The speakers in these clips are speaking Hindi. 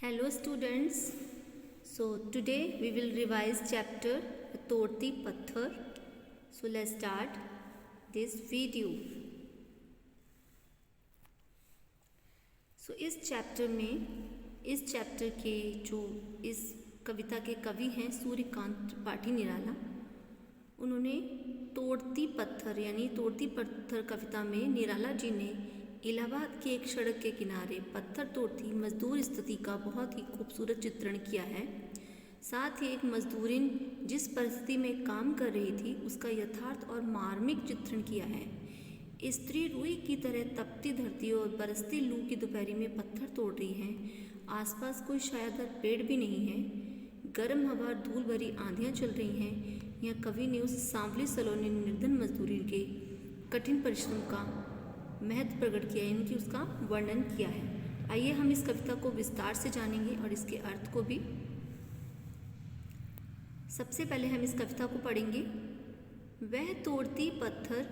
Hello students. So today we will revise chapter तोड़ती पत्थर. So let's start this video. So इस चैप्टर के जो इस कविता के कवि हैं सूर्यकांत त्रिपाठी निराला, उन्होंने तोड़ती पत्थर यानी तोड़ती पत्थर कविता में निराला जी ने इलाहाबाद की एक सड़क के किनारे पत्थर तोड़ती मजदूर स्थिति का बहुत ही खूबसूरत चित्रण किया है। साथ ही एक मजदूरिन जिस परिस्थिति में काम कर रही थी उसका यथार्थ और मार्मिक चित्रण किया है। स्त्री रुई की तरह तपती धरती और बरसती लू की दोपहरी में पत्थर तोड़ रही हैं। आसपास कोई शायद पेड़ भी नहीं है। गर्म हवा धूल भरी आंधियाँ चल रही हैं। यहाँ कवि ने उस सांवली सलोनी निर्धन मजदूरी के कठिन परिश्रम का महत्व प्रकट किया, इनकी उसका वर्णन किया है। आइए हम इस कविता को विस्तार से जानेंगे और इसके अर्थ को भी। सबसे पहले हम इस कविता को पढ़ेंगे। वह तोड़ती पत्थर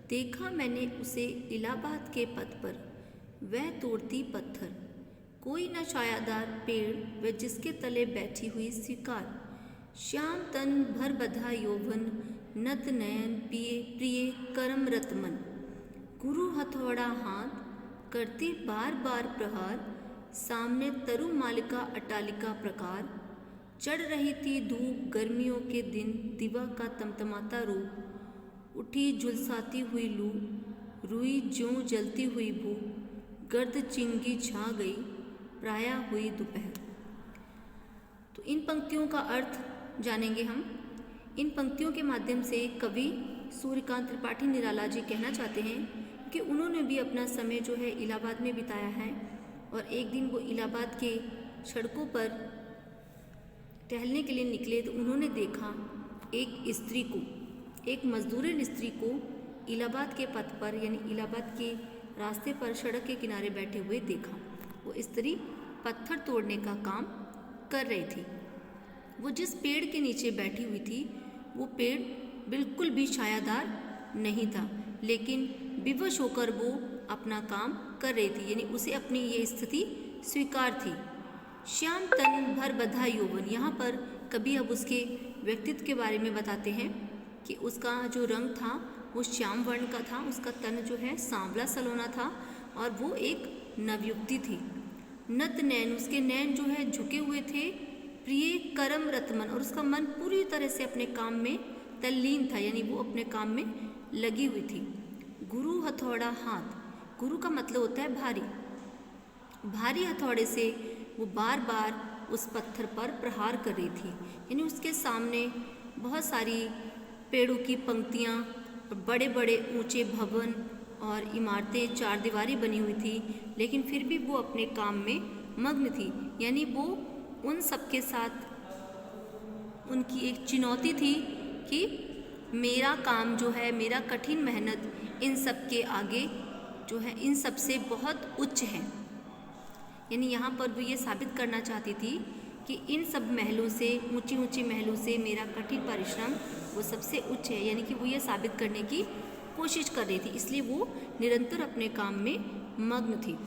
देखा मैंने उसे इलाहाबाद के पथ पर, वह तोड़ती पत्थर कोई न छायादार पेड़ व जिसके तले बैठी हुई स्वीकार, श्याम तन भर बधा यौवन नत नयन पिए प्रिय करम रतमन, गुरु हथौड़ा हाथ करती बार बार प्रहार, सामने तरु मालिका अटालिका प्रकार, चढ़ रही थी धूप गर्मियों के दिन दिवा का तमतमाता रूप, उठी झुलसाती हुई लू रुई ज्यों जलती हुई भू, गर्द चिंगी छा गई प्राया हुई दोपहर। तो इन पंक्तियों का अर्थ जानेंगे हम। इन पंक्तियों के माध्यम से कवि सूर्यकांत त्रिपाठी निराला जी कहना चाहते हैं कि उन्होंने भी अपना समय जो है इलाहाबाद में बिताया है और एक दिन वो इलाहाबाद के सड़कों पर टहलने के लिए निकले तो उन्होंने देखा एक स्त्री को, एक मजदूरिन स्त्री को इलाहाबाद के पथ पर यानी इलाहाबाद के रास्ते पर सड़क के किनारे बैठे हुए देखा। वो स्त्री पत्थर तोड़ने का काम कर रही थी। वो जिस पेड़ के नीचे बैठी हुई थी वो पेड़ बिल्कुल भी छायादार नहीं था, लेकिन विवश होकर वो अपना काम कर रही थी, यानी उसे अपनी ये स्थिति स्वीकार थी। श्याम तन भर बधा यौवन, यहाँ पर कभी अब उसके व्यक्तित्व के बारे में बताते हैं कि उसका जो रंग था वो श्याम वर्ण का था, उसका तन जो है सांवला सलोना था और वो एक नवयुवती थी। नत नैन, उसके नैन जो है झुके हुए थे, प्रिय करम रतमन, और उसका मन पूरी तरह से अपने काम में तल्लीन था, यानी वो अपने काम में लगी हुई थी। गुरु हथौड़ा हाथ, गुरु का मतलब होता है भारी, भारी हथौड़े से वो बार बार उस पत्थर पर प्रहार कर रही थी, यानी उसके सामने बहुत सारी पेड़ों की पंक्तियाँ, बड़े बड़े ऊंचे भवन और इमारतें चार दीवारी बनी हुई थी, लेकिन फिर भी वो अपने काम में मग्न थी। यानी वो उन सबके साथ उनकी एक चुनौती थी कि मेरा काम जो है, मेरा कठिन मेहनत इन सब के आगे जो है इन सब से बहुत उच्च है। यानी यहाँ पर वो ये साबित करना चाहती थी कि इन सब महलों से, ऊंची ऊंची महलों से मेरा कठिन परिश्रम वो सबसे उच्च है, यानी कि वो ये साबित करने की कोशिश कर रही थी, इसलिए वो निरंतर अपने काम में मग्न थी।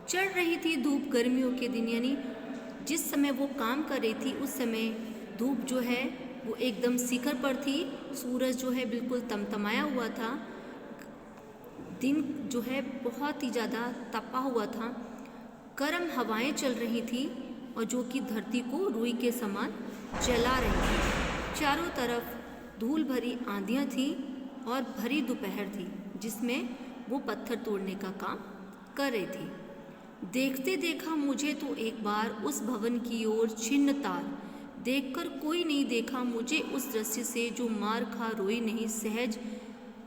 चढ़ रही थी धूप गर्मियों के दिन, यानी जिस समय वो काम कर रही थी उस समय धूप जो है वो एकदम शिखर पर थी, सूरज जो है बिल्कुल तमतमाया हुआ था, दिन जो है बहुत ही ज़्यादा तपा हुआ था, गर्म हवाएं चल रही थी और जो कि धरती को रुई के समान जला रही थी। चारों तरफ धूल भरी आंधियाँ थीं और भरी दोपहर थी जिसमें वो पत्थर तोड़ने का काम कर रही थी। देखते देखा मुझे तो एक बार उस भवन की ओर छिन्न तार, देखकर कोई नहीं देखा मुझे उस दृश्य से जो मार खा रोई नहीं सहज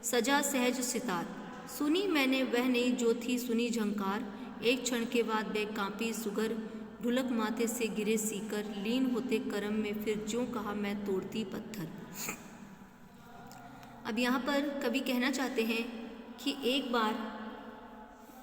सजा सहज सितार, सुनी मैंने वह नहीं जो थी सुनी झंकार, एक क्षण के बाद वह कांपी सुगर, ढुलक माथे से गिरे सीकर, लीन होते कर्म में फिर ज्यों कहा मैं तोड़ती पत्थर। अब यहाँ पर कवि कहना चाहते हैं कि एक बार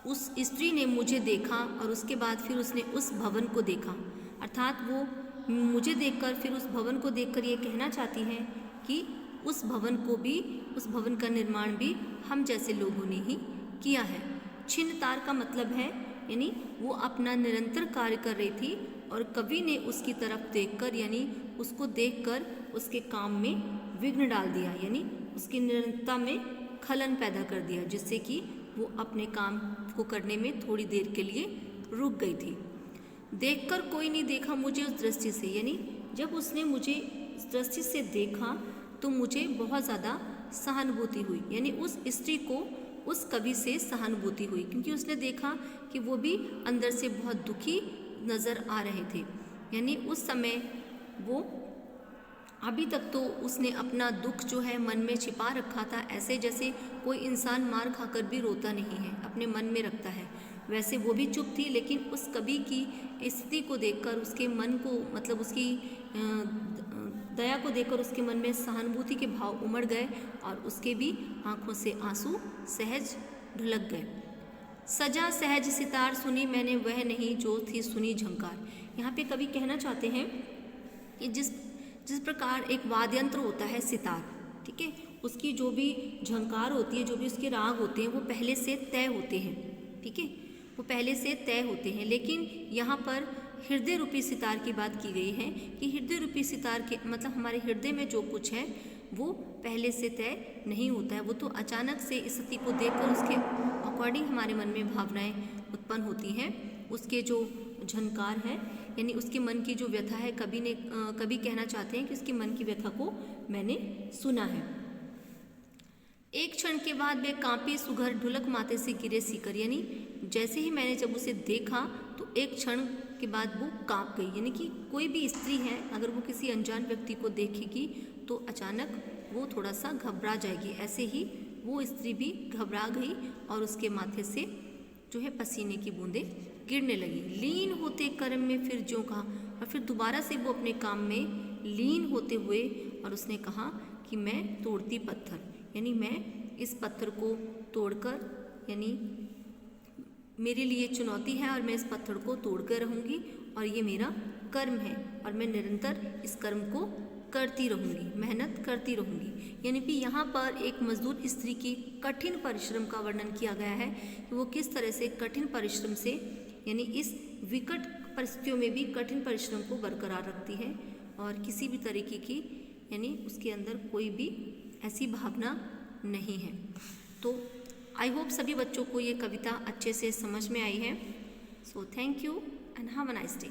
उस स्त्री ने मुझे देखा और उसके बाद फिर उसने उस भवन को देखा, अर्थात वो मुझे देखकर फिर उस भवन को देखकर ये कहना चाहती हैं कि उस भवन को भी, उस भवन का निर्माण भी हम जैसे लोगों ने ही किया है। छिन्न तार का मतलब है यानी वो अपना निरंतर कार्य कर रही थी और कवि ने उसकी तरफ देखकर यानी उसको देखकर उसके काम में विघ्न डाल दिया, यानी उसकी निरंतरता में खलन पैदा कर दिया, जिससे कि वो अपने काम को करने में थोड़ी देर के लिए रुक गई थी। देखकर कोई नहीं देखा मुझे उस दृष्टि से, यानी जब उसने मुझे इस दृष्टि से देखा तो मुझे बहुत ज़्यादा सहानुभूति हुई, यानी उस स्त्री को उस कवि से सहानुभूति हुई, क्योंकि उसने देखा कि वो भी अंदर से बहुत दुखी नज़र आ रहे थे। यानी उस समय वो अभी तक तो उसने अपना दुख जो है मन में छिपा रखा था, ऐसे जैसे कोई इंसान मार खाकर भी रोता नहीं है, अपने मन में रखता है, वैसे वो भी चुप थी। लेकिन उस कवि की स्थिति को देखकर उसके मन को मतलब उसकी दया को देखकर उसके मन में सहानुभूति के भाव उमड़ गए और उसके भी आंखों से आंसू सहज ढुलक गए। सजा सहज सितार सुनी मैंने वह नहीं जो थी सुनी झंकार। यहाँ पे कवि कहना चाहते हैं कि जिस प्रकार एक वाद्य यंत्र होता है सितार, ठीक है, उसकी जो भी झंकार होती है, जो भी उसके राग होते हैं वो पहले से तय होते हैं, ठीक है, वो पहले से तय होते हैं। लेकिन यहाँ पर हृदय रूपी सितार की बात की गई है कि हृदय रूपी सितार के मतलब हमारे हृदय में जो कुछ है वो पहले से तय नहीं होता है, वो तो अचानक से स्थिति को देखकर उसके अकॉर्डिंग हमारे मन में भावनाएं उत्पन्न होती हैं। उसके जो झनकार है यानी उसके मन की जो व्यथा है, कवि कहना चाहते हैं कि उसके मन की व्यथा को मैंने सुना है। एक क्षण के बाद वे कांपी सुघर ढुलक माथे से गिरे सीकर, यानी जैसे ही मैंने जब उसे देखा तो एक क्षण के बाद वो कांप गई, यानी कि कोई भी स्त्री है अगर वो किसी अनजान व्यक्ति को देखेगी तो अचानक वो थोड़ा सा घबरा जाएगी। ऐसे ही वो स्त्री भी घबरा गई और उसके माथे से जो है पसीने की बूंदें गिरने लगी। लीन होते कर्म में फिर जो कहा, और फिर दोबारा से वो अपने काम में लीन होते हुए और उसने कहा कि मैं तोड़ती पत्थर, यानी मैं इस पत्थर को तोड़कर, यानी मेरे लिए चुनौती है और मैं इस पत्थर को तोड़कर रहूँगी और ये मेरा कर्म है और मैं निरंतर इस कर्म को करती रहूँगी, मेहनत करती रहूँगी। यानी कि यहाँ पर एक मजदूर स्त्री की कठिन परिश्रम का वर्णन किया गया है कि वो किस तरह से कठिन परिश्रम से, यानी इस विकट परिस्थितियों में भी कठिन परिश्रम को बरकरार रखती है और किसी भी तरीके की यानी उसके अंदर कोई भी ऐसी भावना नहीं है। तो आई होप सभी बच्चों को ये कविता अच्छे से समझ में आई है। So thank you and have a nice day.